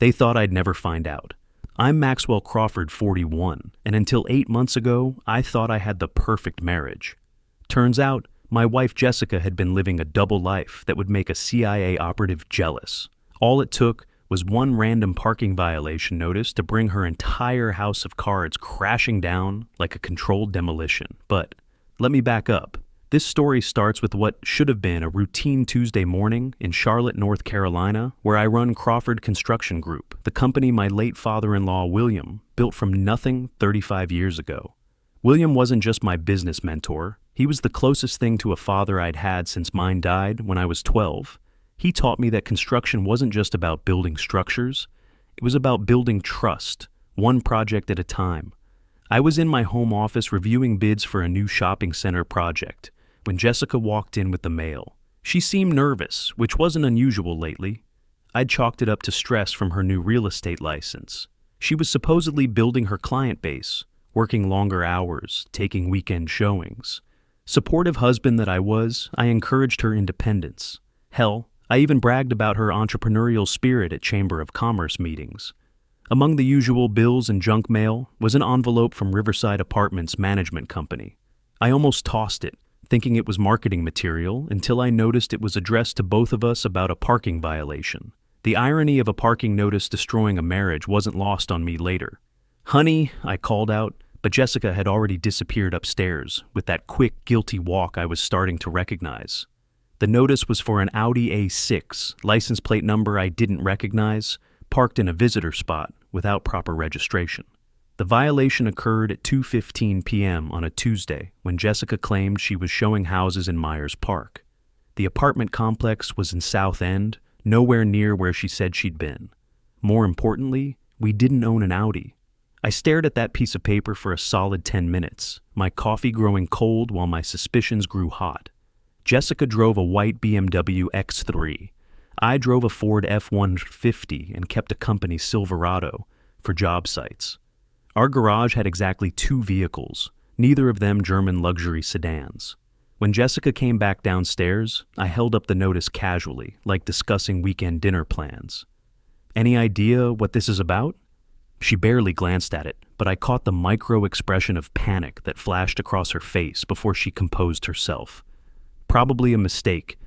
They thought I'd never find out. I'm Maxwell Crawford, 41, and until 8 months ago, I thought I had the perfect marriage. Turns out, my wife Jessica had been living a double life that would make a CIA operative jealous. All it took was one random parking violation notice to bring her entire house of cards crashing down like a controlled demolition. But let me back up. This story starts with what should have been a routine Tuesday morning in Charlotte, North Carolina, where I run Crawford Construction Group, the company my late father-in-law, William, built from nothing 35 years ago. William wasn't just my business mentor. He was the closest thing to a father I'd had since mine died when I was 12. He taught me that construction wasn't just about building structures. It was about building trust, one project at a time. I was in my home office reviewing bids for a new shopping center project when Jessica walked in with the mail. She seemed nervous, which wasn't unusual lately. I'd chalked it up to stress from her new real estate license. She was supposedly building her client base, working longer hours, taking weekend showings. Supportive husband that I was, I encouraged her independence. Hell, I even bragged about her entrepreneurial spirit at Chamber of Commerce meetings. Among the usual bills and junk mail was an envelope from Riverside Apartments Management Company. I almost tossed it, thinking it was marketing material, until I noticed it was addressed to both of us about a parking violation. The irony of a parking notice destroying a marriage wasn't lost on me later. "Honey," I called out, but Jessica had already disappeared upstairs with that quick, guilty walk I was starting to recognize. The notice was for an Audi A6, license plate number I didn't recognize, parked in a visitor spot without proper registration. The violation occurred at 2:15 p.m. on a Tuesday when Jessica claimed she was showing houses in Myers Park. The apartment complex was in South End, nowhere near where she said she'd been. More importantly, we didn't own an Audi. I stared at that piece of paper for a solid 10 minutes, my coffee growing cold while my suspicions grew hot. Jessica drove a white BMW X3. I drove a Ford F-150 and kept a company Silverado for job sites. Our garage had exactly 2 vehicles, neither of them German luxury sedans. When Jessica came back downstairs, I held up the notice casually, like discussing weekend dinner plans. "Any idea what this is about?" She barely glanced at it, but I caught the micro expression of panic that flashed across her face before she composed herself. "Probably a mistake.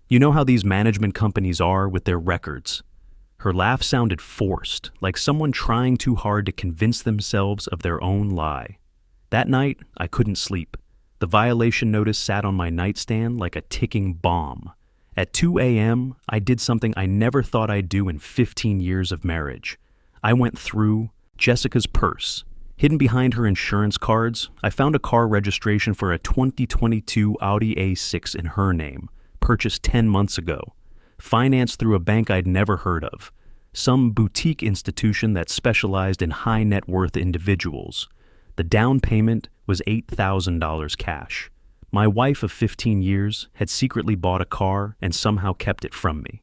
You know how these management companies are with their records." Her laugh sounded forced, like someone trying too hard to convince themselves of their own lie. That night, I couldn't sleep. The violation notice sat on my nightstand like a ticking bomb. At 2 a.m., I did something I never thought I'd do in 15 years of marriage. I went through Jessica's purse. Hidden behind her insurance cards, I found a car registration for a 2022 Audi A6 in her name, purchased 10 months ago. Financed through a bank I'd never heard of, some boutique institution that specialized in high net worth individuals. The down payment was $8,000 cash. My wife of 15 years had secretly bought a car and somehow kept it from me.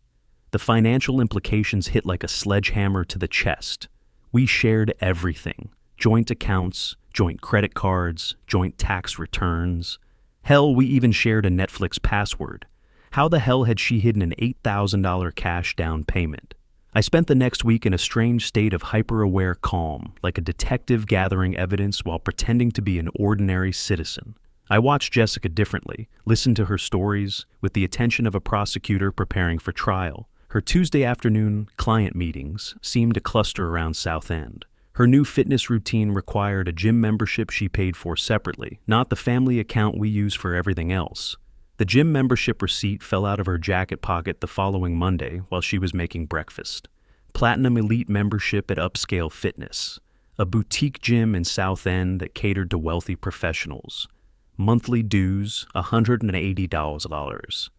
The financial implications hit like a sledgehammer to the chest. We shared everything: joint accounts, joint credit cards, joint tax returns. Hell, we even shared a Netflix password. How the hell had she hidden an $8,000 cash down payment? I spent the next week in a strange state of hyper-aware calm, like a detective gathering evidence while pretending to be an ordinary citizen. I watched Jessica differently, listened to her stories, with the attention of a prosecutor preparing for trial. Her Tuesday afternoon client meetings seemed to cluster around South End. Her new fitness routine required a gym membership she paid for separately, not the family account we use for everything else. The gym membership receipt fell out of her jacket pocket the following Monday while she was making breakfast. Platinum Elite membership at Upscale Fitness, a boutique gym in South End that catered to wealthy professionals. Monthly dues, $180.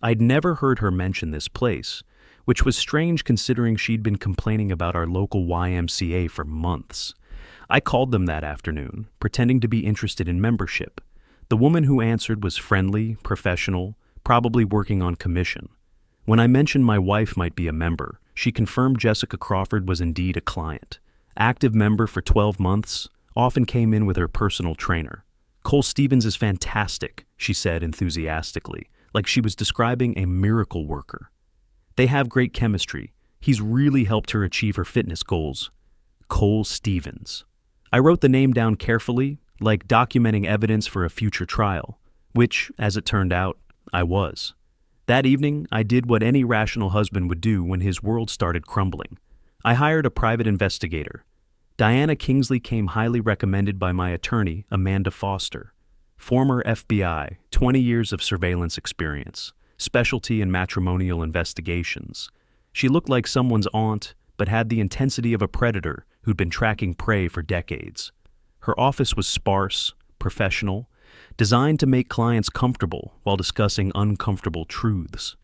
I'd never heard her mention this place, which was strange considering she'd been complaining about our local YMCA for months. I called them that afternoon, pretending to be interested in membership. The woman who answered was friendly, professional, probably working on commission. When I mentioned my wife might be a member, she confirmed Jessica Crawford was indeed a client. Active member for 12 months, often came in with her personal trainer. "Cole Stevens is fantastic," she said enthusiastically, like she was describing a miracle worker. "They have great chemistry. He's really helped her achieve her fitness goals. Cole Stevens. I wrote the name down carefully, like documenting evidence for a future trial, which, as it turned out, I was. That evening, I did what any rational husband would do when his world started crumbling. I hired a private investigator. Diana Kingsley came highly recommended by my attorney, Amanda Foster. Former FBI, 20 years of surveillance experience, specialty in matrimonial investigations. She looked like someone's aunt, but had the intensity of a predator who'd been tracking prey for decades. Her office was sparse, professional, designed to make clients comfortable while discussing uncomfortable truths.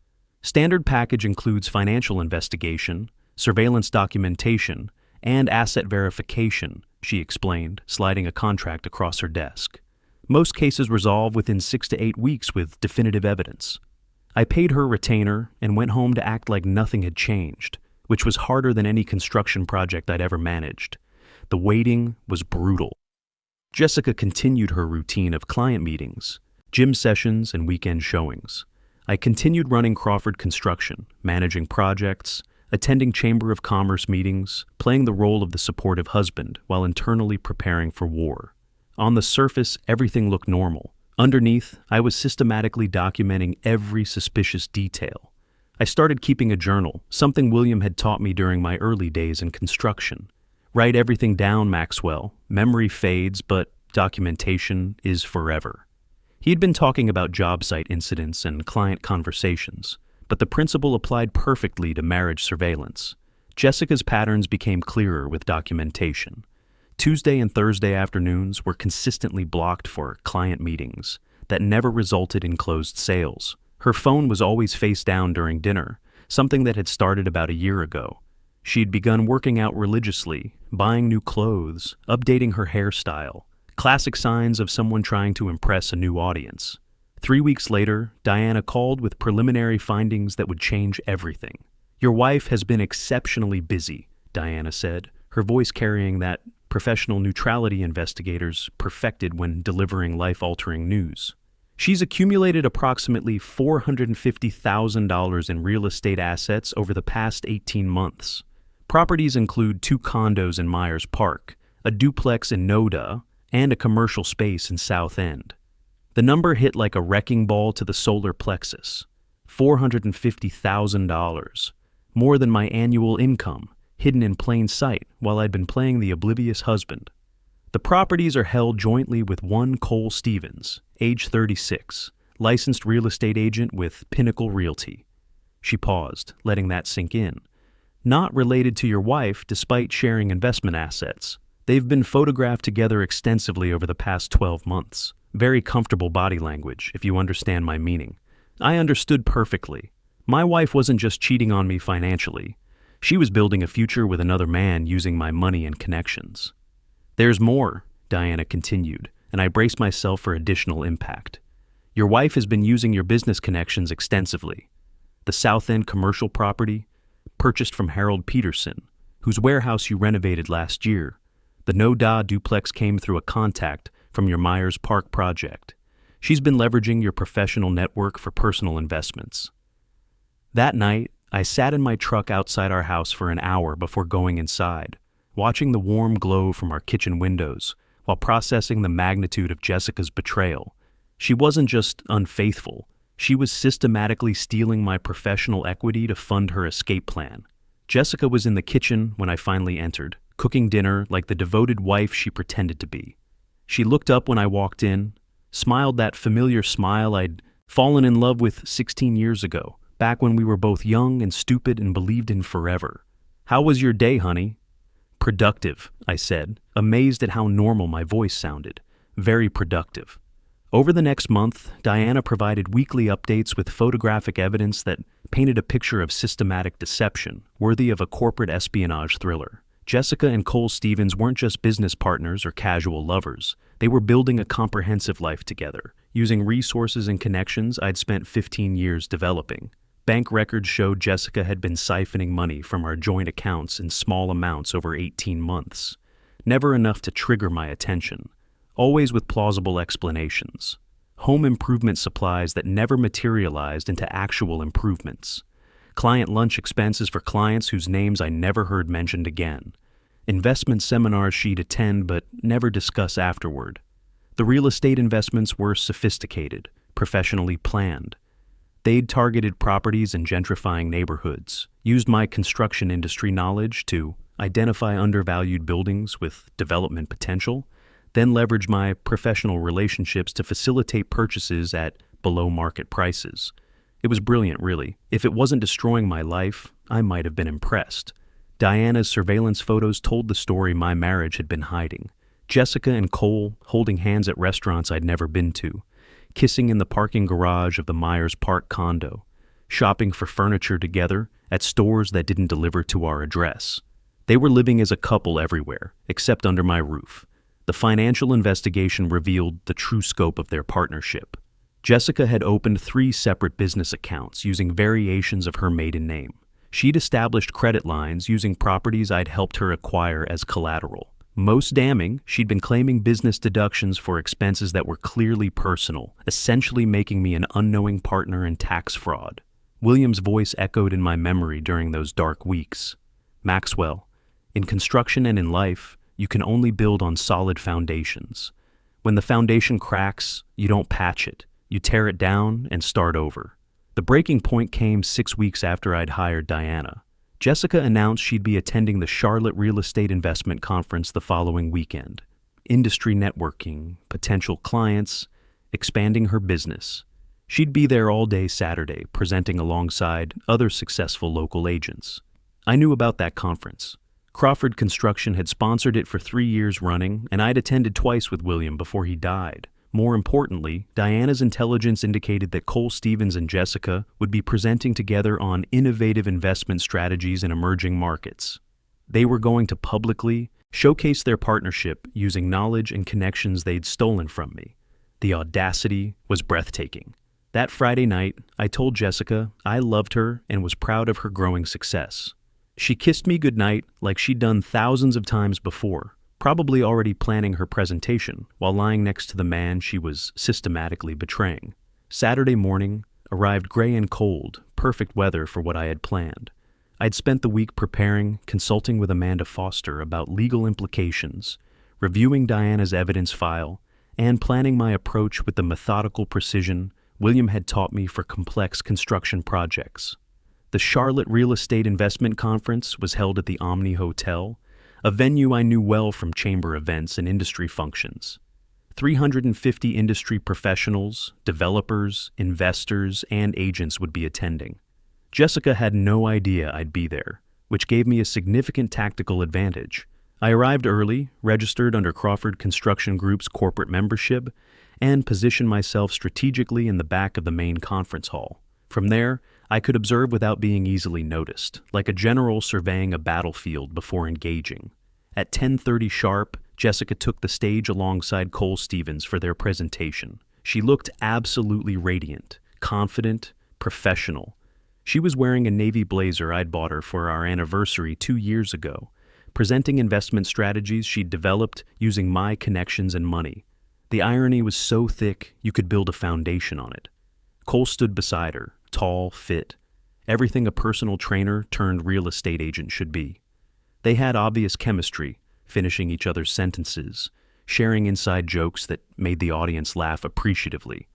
Standard package includes financial investigation, surveillance documentation, and asset verification, she explained, sliding a contract across her desk. Most cases resolve within 6 to 8 weeks with definitive evidence. I paid her retainer and went home to act like nothing had changed, which was harder than any construction project I'd ever managed. The waiting was brutal. Jessica continued her routine of client meetings, gym sessions, and weekend showings. I continued running Crawford Construction, managing projects, attending Chamber of Commerce meetings, playing the role of the supportive husband while internally preparing for war. On the surface, everything looked normal. Underneath, I was systematically documenting every suspicious detail. I started keeping a journal, something William had taught me during my early days in construction. Write everything down, Maxwell. Memory fades, but documentation is forever. He'd been talking about job site incidents and client conversations, but the principle applied perfectly to marriage surveillance. Jessica's patterns became clearer with documentation. Tuesday and Thursday afternoons were consistently blocked for client meetings that never resulted in closed sales. Her phone was always face down during dinner, something that had started about a year ago. She'd begun working out religiously, buying new clothes, updating her hairstyle, classic signs of someone trying to impress a new audience. 3 weeks later, Diana called with preliminary findings that would change everything. "Your wife has been exceptionally busy," Diana said, her voice carrying that professional neutrality investigators perfected when delivering life-altering news. "She's accumulated approximately $450,000 in real estate assets over the past 18 months. Properties include 2 condos in Myers Park, a duplex in Noda, and a commercial space in South End." The number hit like a wrecking ball to the solar plexus. $450,000, more than my annual income, hidden in plain sight while I'd been playing the oblivious husband. The properties are held jointly with one Cole Stevens, age 36, licensed real estate agent with Pinnacle Realty. She paused, letting that sink in. "Not related to your wife despite sharing investment assets. They've been photographed together extensively over the past 12 months. Very comfortable body language, if you understand my meaning." I understood perfectly. My wife wasn't just cheating on me financially. She was building a future with another man using my money and connections. "There's more," Diana continued, and I braced myself for additional impact. "Your wife has been using your business connections extensively. The South End commercial property, purchased from Harold Peterson, whose warehouse you renovated last year. The No-Da duplex came through a contact from your Myers Park project. She's been leveraging your professional network for personal investments." That night, I sat in my truck outside our house for an hour before going inside, watching the warm glow from our kitchen windows while processing the magnitude of Jessica's betrayal. She wasn't just unfaithful, she was systematically stealing my professional equity to fund her escape plan. Jessica was in the kitchen when I finally entered, cooking dinner like the devoted wife she pretended to be. She looked up when I walked in, smiled that familiar smile I'd fallen in love with 16 years ago, back when we were both young and stupid and believed in forever. "How was your day, honey?" "Productive," I said, amazed at how normal my voice sounded. "Very productive." Over the next month, Diana provided weekly updates with photographic evidence that painted a picture of systematic deception, worthy of a corporate espionage thriller. Jessica and Cole Stevens weren't just business partners or casual lovers. They were building a comprehensive life together, using resources and connections I'd spent 15 years developing. Bank records showed Jessica had been siphoning money from our joint accounts in small amounts over 18 months. Never enough to trigger my attention. Always with plausible explanations. Home improvement supplies that never materialized into actual improvements. client lunch expenses for clients whose names I never heard mentioned again, investment seminars she'd attend but never discuss afterward. The real estate investments were sophisticated, professionally planned. They'd targeted properties in gentrifying neighborhoods, used my construction industry knowledge to identify undervalued buildings with development potential, then leverage my professional relationships to facilitate purchases at below-market prices. It was brilliant, really. If it wasn't destroying my life, I might have been impressed. Diana's surveillance photos told the story my marriage had been hiding. Jessica and Cole holding hands at restaurants I'd never been to, kissing in the parking garage of the Myers Park condo, shopping for furniture together at stores that didn't deliver to our address. They were living as a couple everywhere, except under my roof. The financial investigation revealed the true scope of their partnership. Jessica had opened 3 separate business accounts using variations of her maiden name. She'd established credit lines using properties I'd helped her acquire as collateral. Most damning, she'd been claiming business deductions for expenses that were clearly personal, essentially making me an unknowing partner in tax fraud. William's voice echoed in my memory during those dark weeks. Maxwell, in construction and in life, you can only build on solid foundations. When the foundation cracks, you don't patch it. You tear it down and start over. The breaking point came 6 weeks after I'd hired Diana. Jessica announced she'd be attending the Charlotte Real Estate Investment Conference the following weekend. Industry networking, potential clients, expanding her business. She'd be there all day Saturday, presenting alongside other successful local agents. I knew about that conference. Crawford Construction had sponsored it for 3 years running, and I'd attended twice with William before he died. More importantly, Diana's intelligence indicated that Cole Stevens and Jessica would be presenting together on innovative investment strategies in emerging markets. They were going to publicly showcase their partnership using knowledge and connections they'd stolen from me. The audacity was breathtaking. That Friday night, I told Jessica I loved her and was proud of her growing success. She kissed me goodnight like she'd done thousands of times before, probably already planning her presentation while lying next to the man she was systematically betraying. Saturday morning arrived gray and cold, perfect weather for what I had planned. I'd spent the week preparing, consulting with Amanda Foster about legal implications, reviewing Diana's evidence file, and planning my approach with the methodical precision William had taught me for complex construction projects. The Charlotte Real Estate Investment Conference was held at the Omni Hotel, a venue I knew well from chamber events and industry functions. 350 industry professionals, developers, investors, and agents would be attending. Jessica had no idea I'd be there, which gave me a significant tactical advantage. I arrived early, registered under Crawford Construction Group's corporate membership, and positioned myself strategically in the back of the main conference hall. From there, I could observe without being easily noticed, like a general surveying a battlefield before engaging. At 10:30 sharp, Jessica took the stage alongside Cole Stevens for their presentation. She looked absolutely radiant, confident, professional. She was wearing a navy blazer I'd bought her for our anniversary 2 years ago, presenting investment strategies she'd developed using my connections and money. The irony was so thick you could build a foundation on it. Cole stood beside her, tall, fit, everything a personal trainer turned real estate agent should be. They had obvious chemistry, finishing each other's sentences, sharing inside jokes that made the audience laugh appreciatively.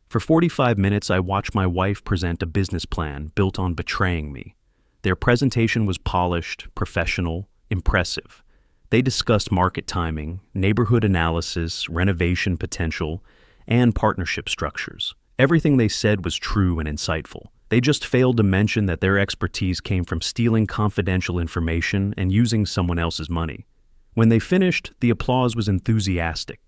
For 45 minutes, I watched my wife present a business plan built on betraying me. Their presentation was polished, professional, impressive. They discussed market timing, neighborhood analysis, renovation potential, and partnership structures. Everything they said was true and insightful. They just failed to mention that their expertise came from stealing confidential information and using someone else's money. When they finished, the applause was enthusiastic.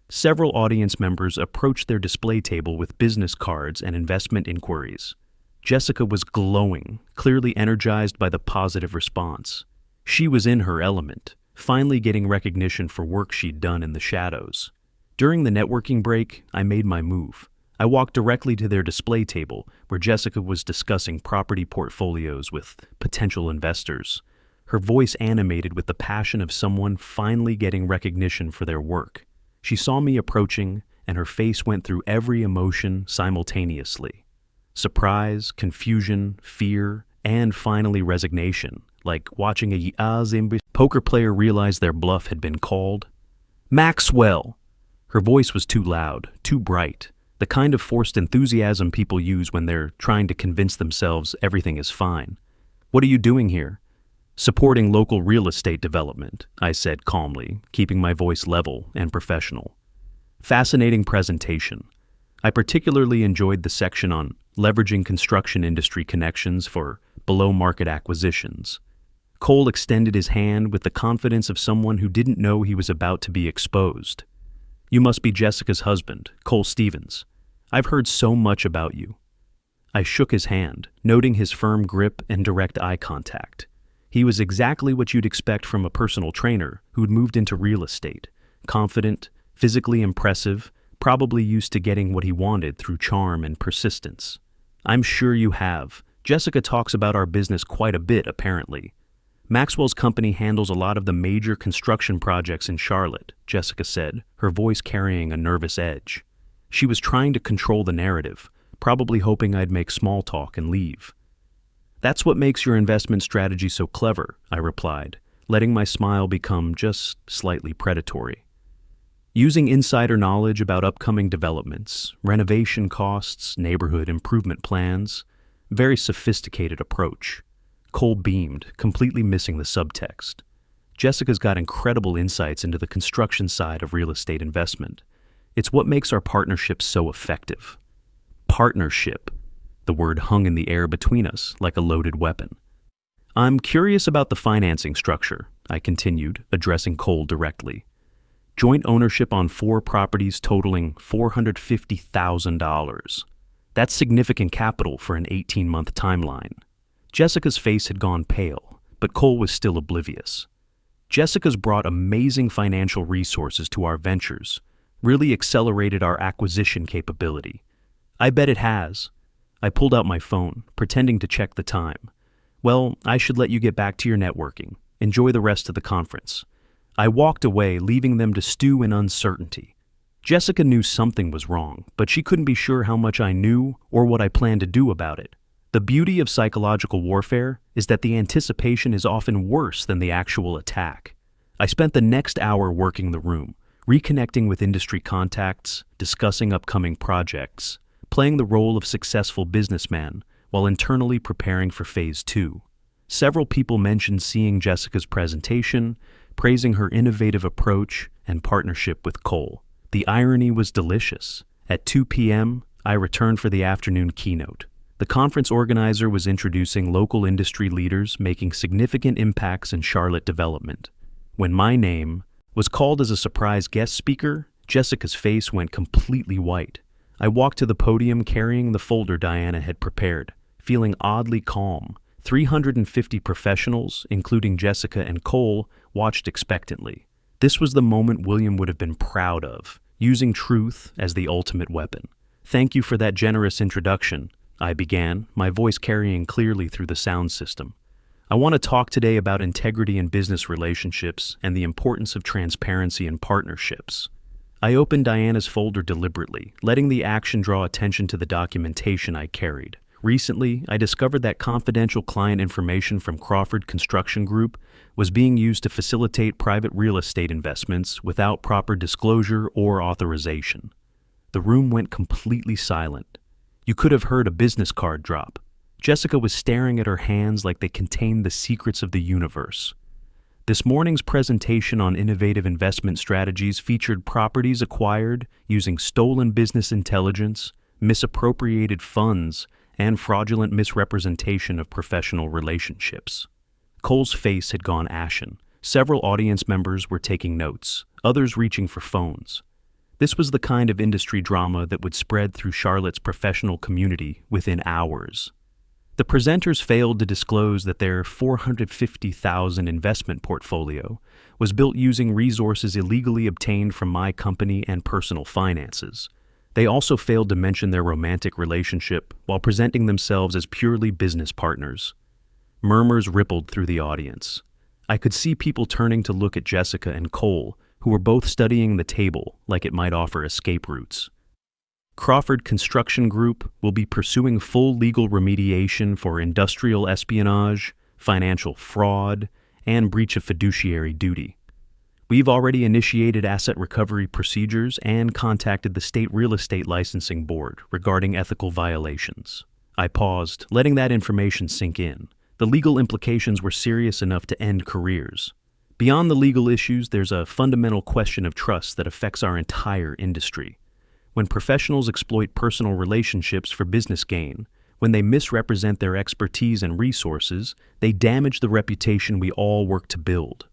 Several audience members approached their display table with business cards and investment inquiries. Jessica was glowing, clearly energized by the positive response. She was in her element, finally getting recognition for work she'd done in the shadows. During the networking break, I made my move. I walked directly to their display table, where Jessica was discussing property portfolios with potential investors, her voice animated with the passion of someone finally getting recognition for their work. She saw me approaching, and her face went through every emotion simultaneously: surprise, confusion, fear, and finally resignation, like watching a poker player realize their bluff had been called. Maxwell! Her voice was too loud, too bright, the kind of forced enthusiasm people use when they're trying to convince themselves everything is fine. What are you doing here? Supporting local real estate development, I said calmly, keeping my voice level and professional. Fascinating presentation. I particularly enjoyed the section on leveraging construction industry connections for below-market acquisitions. Cole extended his hand with the confidence of someone who didn't know he was about to be exposed. You must be Jessica's husband, Cole Stevens. I've heard so much about you. I shook his hand, noting his firm grip and direct eye contact. He was exactly what you'd expect from a personal trainer who'd moved into real estate, confident, physically impressive, probably used to getting what he wanted through charm and persistence. I'm sure you have. Jessica talks about our business quite a bit, apparently. Maxwell's company handles a lot of the major construction projects in Charlotte, Jessica said, her voice carrying a nervous edge. She was trying to control the narrative, probably hoping I'd make small talk and leave. That's what makes your investment strategy so clever, I replied, letting my smile become just slightly predatory. Using insider knowledge about upcoming developments, renovation costs, neighborhood improvement plans, very sophisticated approach. Cole beamed, completely missing the subtext. Jessica's got incredible insights into the construction side of real estate investment. It's what makes our partnership so effective. Partnership. The word hung in the air between us like a loaded weapon. I'm curious about the financing structure, I continued, addressing Cole directly. Joint ownership on 4 properties totaling $450,000. That's significant capital for an 18-month timeline. Jessica's face had gone pale, but Cole was still oblivious. Jessica's brought amazing financial resources to our ventures, really accelerated our acquisition capability. I bet it has. I pulled out my phone, pretending to check the time. Well, I should let you get back to your networking. Enjoy the rest of the conference. I walked away, leaving them to stew in uncertainty. Jessica knew something was wrong, but she couldn't be sure how much I knew or what I planned to do about it. The beauty of psychological warfare is that the anticipation is often worse than the actual attack. I spent the next hour working the room, reconnecting with industry contacts, discussing upcoming projects, playing the role of successful businessman while internally preparing for Phase 2. Several people mentioned seeing Jessica's presentation, praising her innovative approach and partnership with Cole. The irony was delicious. At 2 p.m., I returned for the afternoon keynote. The conference organizer was introducing local industry leaders making significant impacts in Charlotte development. When my name was called as a surprise guest speaker, Jessica's face went completely white. I walked to the podium carrying the folder Diana had prepared, feeling oddly calm. 350 professionals, including Jessica and Cole, watched expectantly. This was the moment William would have been proud of, using truth as the ultimate weapon. Thank you for that generous introduction, I began, my voice carrying clearly through the sound system. I want to talk today about integrity in business relationships and the importance of transparency in partnerships. I opened Diana's folder deliberately, letting the action draw attention to the documentation I carried. Recently, I discovered that confidential client information from Crawford Construction Group was being used to facilitate private real estate investments without proper disclosure or authorization. The room went completely silent. You could have heard a business card drop. Jessica was staring at her hands like they contained the secrets of the universe. This morning's presentation on innovative investment strategies featured properties acquired using stolen business intelligence, misappropriated funds, and fraudulent misrepresentation of professional relationships. Cole's face had gone ashen. Several audience members were taking notes, others reaching for phones. This was the kind of industry drama that would spread through Charlotte's professional community within hours. The presenters failed to disclose that their $450,000 investment portfolio was built using resources illegally obtained from my company and personal finances. They also failed to mention their romantic relationship while presenting themselves as purely business partners. Murmurs rippled through the audience. I could see people turning to look at Jessica and Cole, who were both studying the table like it might offer escape routes. Crawford Construction Group will be pursuing full legal remediation for industrial espionage, financial fraud, and breach of fiduciary duty. We've already initiated asset recovery procedures and contacted the State Real Estate Licensing Board regarding ethical violations. I paused, letting that information sink in. The legal implications were serious enough to end careers. Beyond the legal issues, there's a fundamental question of trust that affects our entire industry. When professionals exploit personal relationships for business gain, when they misrepresent their expertise and resources, they damage the reputation we all work to build.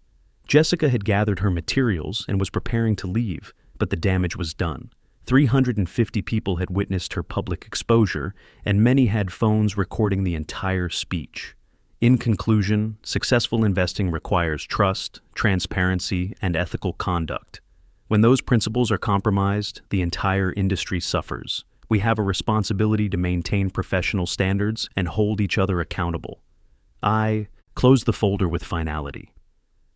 Jessica had gathered her materials and was preparing to leave, but the damage was done. 350 people had witnessed her public exposure, and many had phones recording the entire speech. In conclusion, successful investing requires trust, transparency, and ethical conduct. When those principles are compromised, the entire industry suffers. We have a responsibility to maintain professional standards and hold each other accountable. I close the folder with finality.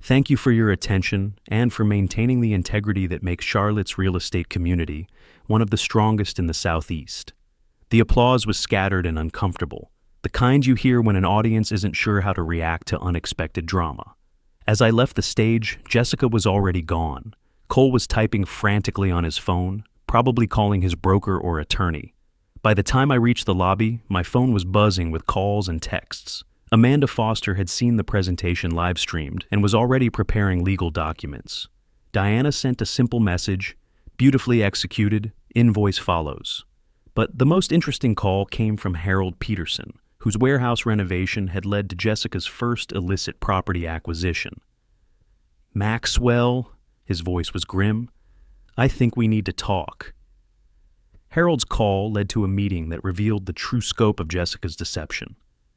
Thank you for your attention and for maintaining the integrity that makes Charlotte's real estate community one of the strongest in the Southeast. The applause was scattered and uncomfortable, the kind you hear when an audience isn't sure how to react to unexpected drama. As I left the stage, Jessica was already gone. Cole was typing frantically on his phone, probably calling his broker or attorney. By the time I reached the lobby, my phone was buzzing with calls and texts. Amanda Foster had seen the presentation live-streamed and was already preparing legal documents. Diana sent a simple message, beautifully executed, invoice follows. But the most interesting call came from Harold Peterson, whose warehouse renovation had led to Jessica's first illicit property acquisition. Maxwell, his voice was grim, I think we need to talk. Harold's call led to a meeting that revealed the true scope of Jessica's deception.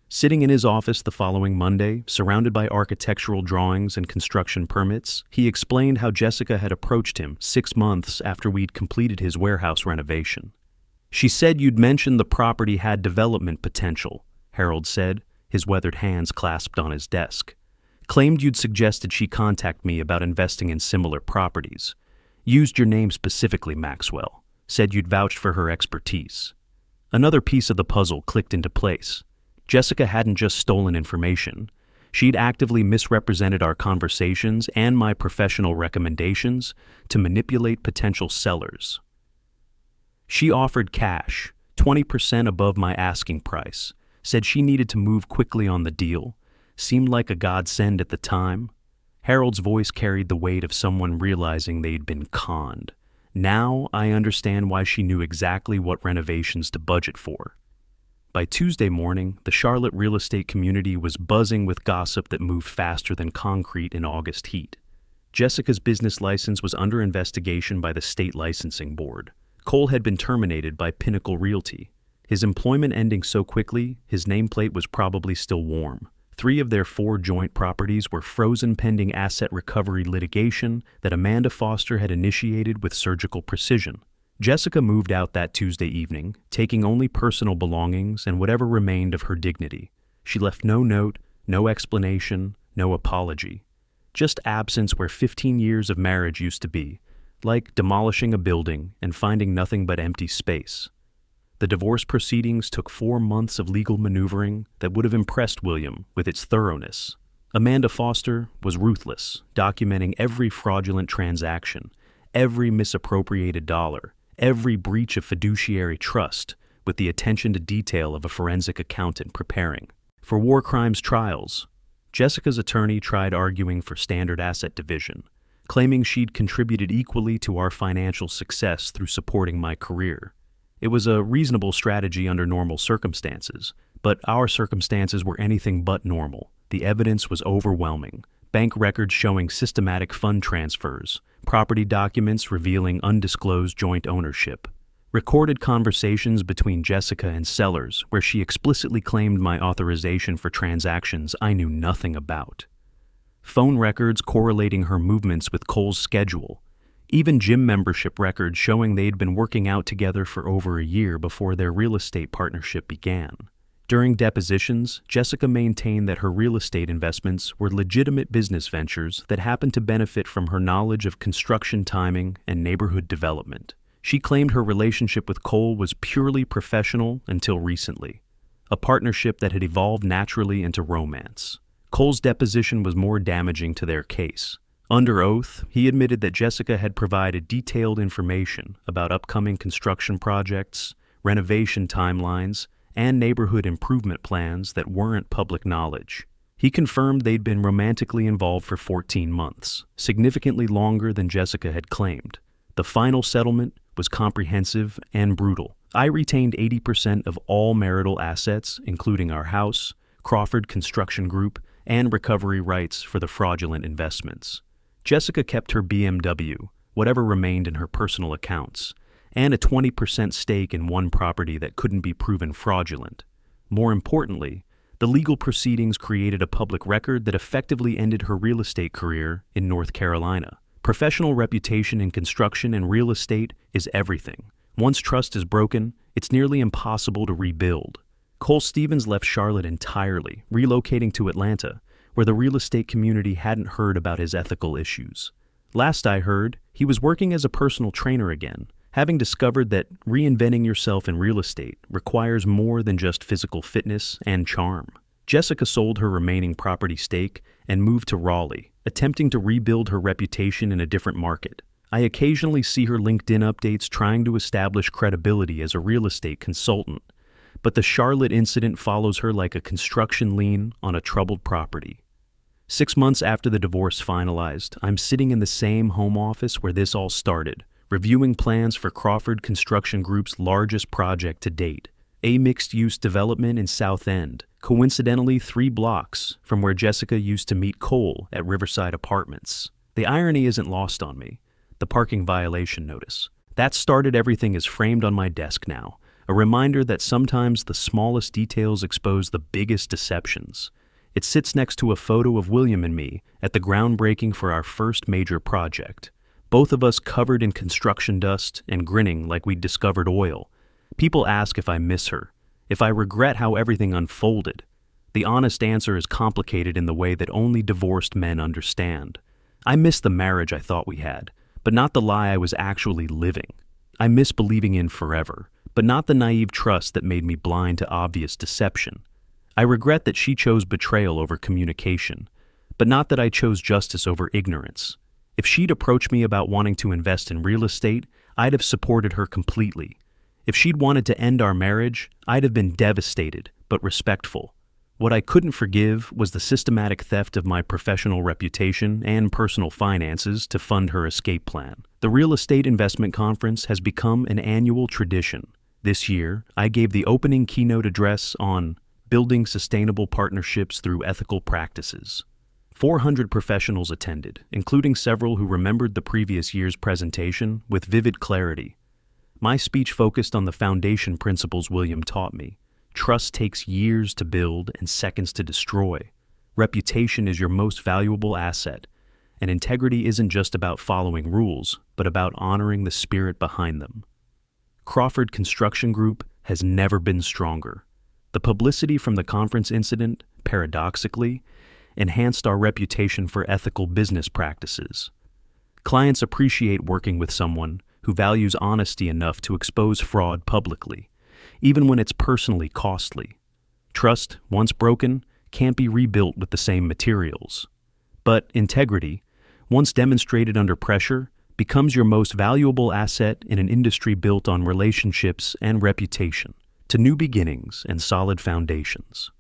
Sitting in his office the following Monday, surrounded by architectural drawings and construction permits, he explained how Jessica had approached him 6 months after we'd completed his warehouse renovation. She said you'd mentioned the property had development potential, Harold said, his weathered hands clasped on his desk. Claimed you'd suggested she contact me about investing in similar properties. Used your name specifically, Maxwell. Said you'd vouched for her expertise. Another piece of the puzzle clicked into place. Jessica hadn't just stolen information. She'd actively misrepresented our conversations and my professional recommendations to manipulate potential sellers. She offered cash, 20% above my asking price, said she needed to move quickly on the deal. Seemed like a godsend at the time. Harold's voice carried the weight of someone realizing they'd been conned. Now I understand why she knew exactly what renovations to budget for. By Tuesday morning, the Charlotte real estate community was buzzing with gossip that moved faster than concrete in August heat. Jessica's business license was under investigation by the State Licensing Board. Cole had been terminated by Pinnacle Realty. His employment ending so quickly, his nameplate was probably still warm. 3 of their 4 joint properties were frozen pending asset recovery litigation that Amanda Foster had initiated with surgical precision. Jessica moved out that Tuesday evening, taking only personal belongings and whatever remained of her dignity. She left no note, no explanation, no apology. Just absence where 15 years of marriage used to be, like demolishing a building and finding nothing but empty space. The divorce proceedings took 4 months of legal maneuvering that would have impressed William with its thoroughness. Amanda Foster was ruthless, documenting every fraudulent transaction, every misappropriated dollar, every breach of fiduciary trust, with the attention to detail of a forensic accountant preparing for war crimes trials. Jessica's attorney tried arguing for standard asset division, claiming she'd contributed equally to our financial success through supporting my career. It was a reasonable strategy under normal circumstances, but our circumstances were anything but normal. The evidence was overwhelming. Bank records showing systematic fund transfers, property documents revealing undisclosed joint ownership, recorded conversations between Jessica and sellers where she explicitly claimed my authorization for transactions I knew nothing about. Phone records correlating her movements with Cole's schedule, even gym membership records showing they'd been working out together for over a year before their real estate partnership began. During depositions, Jessica maintained that her real estate investments were legitimate business ventures that happened to benefit from her knowledge of construction timing and neighborhood development. She claimed her relationship with Cole was purely professional until recently, a partnership that had evolved naturally into romance. Cole's deposition was more damaging to their case. Under oath, he admitted that Jessica had provided detailed information about upcoming construction projects, renovation timelines, and neighborhood improvement plans that weren't public knowledge. He confirmed they'd been romantically involved for 14 months, significantly longer than Jessica had claimed. The final settlement was comprehensive and brutal. I retained 80% of all marital assets, including our house, Crawford Construction Group, and recovery rights for the fraudulent investments. Jessica kept her BMW, whatever remained in her personal accounts, and a 20% stake in one property that couldn't be proven fraudulent. More importantly, the legal proceedings created a public record that effectively ended her real estate career in North Carolina. Professional reputation in construction and real estate is everything. Once trust is broken, it's nearly impossible to rebuild. Cole Stevens left Charlotte entirely, relocating to Atlanta, where the real estate community hadn't heard about his ethical issues. Last I heard, he was working as a personal trainer again, having discovered that reinventing yourself in real estate requires more than just physical fitness and charm. Jessica sold her remaining property stake and moved to Raleigh, attempting to rebuild her reputation in a different market. I occasionally see her LinkedIn updates trying to establish credibility as a real estate consultant, but the Charlotte incident follows her like a construction lien on a troubled property. 6 months after the divorce finalized, I'm sitting in the same home office where this all started, reviewing plans for Crawford Construction Group's largest project to date, a mixed-use development in South End, coincidentally 3 blocks from where Jessica used to meet Cole at Riverside Apartments. The irony isn't lost on me. The parking violation notice. That started everything is framed on my desk now, a reminder that sometimes the smallest details expose the biggest deceptions. It sits next to a photo of William and me at the groundbreaking for our first major project. Both of us covered in construction dust and grinning like we'd discovered oil. People ask if I miss her, if I regret how everything unfolded. The honest answer is complicated in the way that only divorced men understand. I miss the marriage I thought we had, but not the lie I was actually living. I miss believing in forever, but not the naive trust that made me blind to obvious deception. I regret that she chose betrayal over communication, but not that I chose justice over ignorance. If she'd approached me about wanting to invest in real estate, I'd have supported her completely. If she'd wanted to end our marriage, I'd have been devastated, but respectful. What I couldn't forgive was the systematic theft of my professional reputation and personal finances to fund her escape plan. The Real Estate Investment Conference has become an annual tradition. This year, I gave the opening keynote address on building sustainable partnerships through ethical practices. 400 professionals attended, including several who remembered the previous year's presentation with vivid clarity. My speech focused on the foundation principles William taught me. Trust takes years to build and seconds to destroy. Reputation is your most valuable asset, and integrity isn't just about following rules, but about honoring the spirit behind them. Crawford Construction Group has never been stronger. The publicity from the conference incident, paradoxically, enhanced our reputation for ethical business practices. Clients appreciate working with someone who values honesty enough to expose fraud publicly, even when it's personally costly. Trust, once broken, can't be rebuilt with the same materials. But integrity, once demonstrated under pressure, becomes your most valuable asset in an industry built on relationships and reputation. To new beginnings and solid foundations.